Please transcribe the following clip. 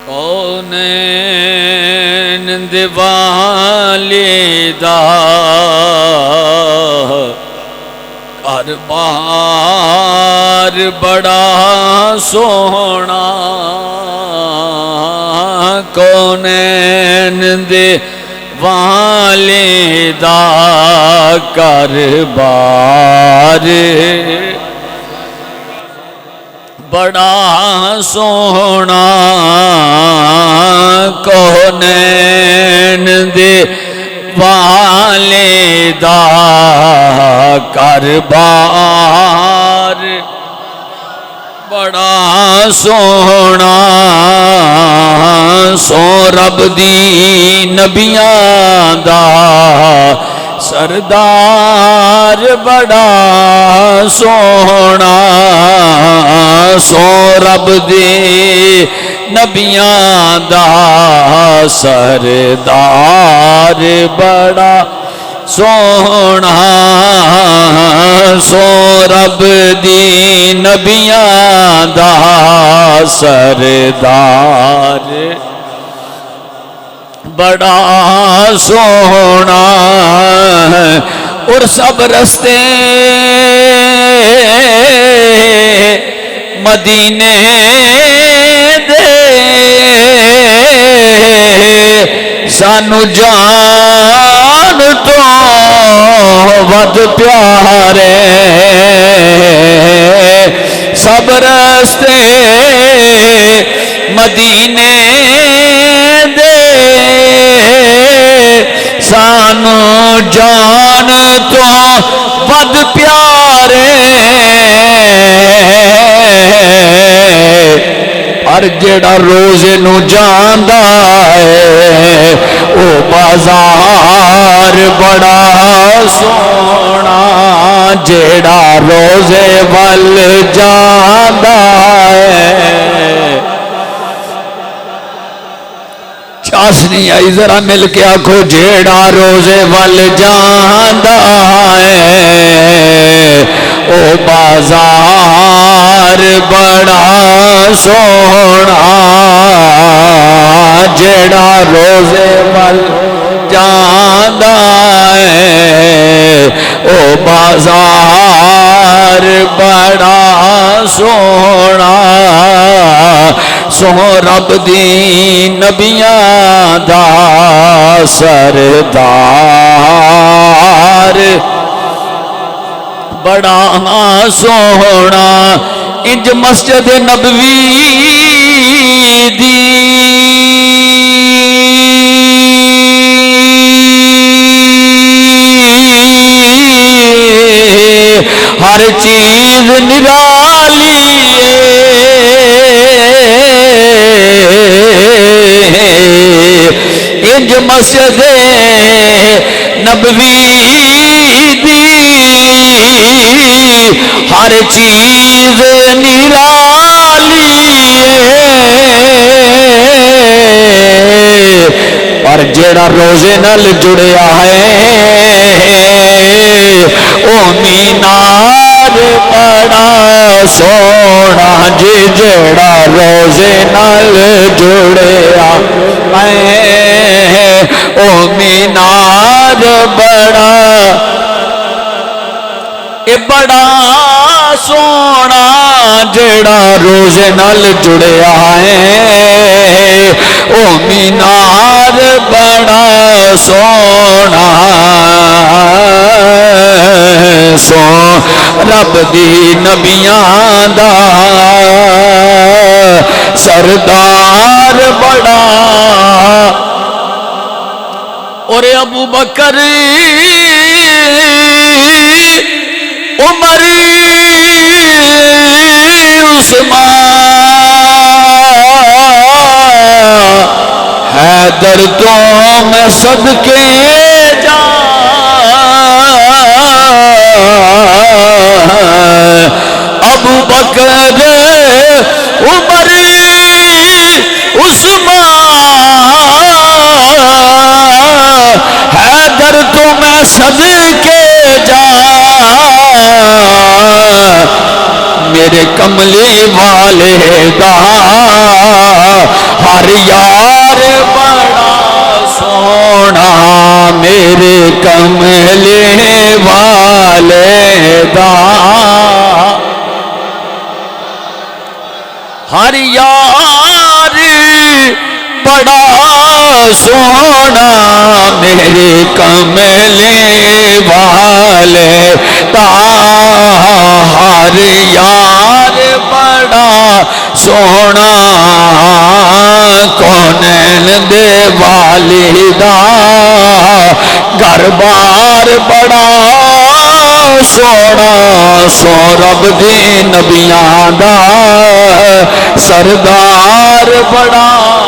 کونین دے والدا گھر بار بڑا سونا کونین دے والدا گھر بار بڑا سونا کونین دے والدا گھر بار بڑا سونا سو رب دی نبیاں دا سردار بڑا سونا سو رب دی نبیاں دا سردار بڑا سونا سو رب دی نبیاں دا سردار بڑا سونا اور سب رستے مدینے دے سانو جان تو ود پیارے سب رستے مدینے دے سانو جان تو ود پیارے پر جڑا روزے نو جاندا ہے او بازار بڑا سونا جڑا روزے ول جاندا ہے چاس نہیں آئی ذرا مل کے آکھو جیڑا روزے ول جاندا ہے او بازار بڑا سونا جیڑا روزے ول جاندا ہے او بازار بڑا سونا سو رب دی نبیاں دا سردار بڑا سونا انج مسجد نبوی دی ہر چیز نرالی انج مسجد نبوی دی ہر چیز نرالی پر جڑا روزے نال جڑیا ہے او مینار بڑا سونا جی جڑا روزے نال جڑیا ہے او مینار بڑا بڑا سونا جڑا روزے نال جڑیا ہے او مینار بڑا سونا سو رب دی نبیاں دا سردار بڑا اور ابو بکر عمر عثمان حیدر تو میں صدقے ابو بکر عمر عثمان حیدر تو میں صدقے جا میرے کملی والے دا ہر یار بڑا سونا میرے کملے والے دا ہر یار بڑا سونا میرے کملے والے دا ہر یار بڑا سونا کونین دے والدہ گھر بار بڑا سونا سو رب دی نبیاں دا سردار بڑا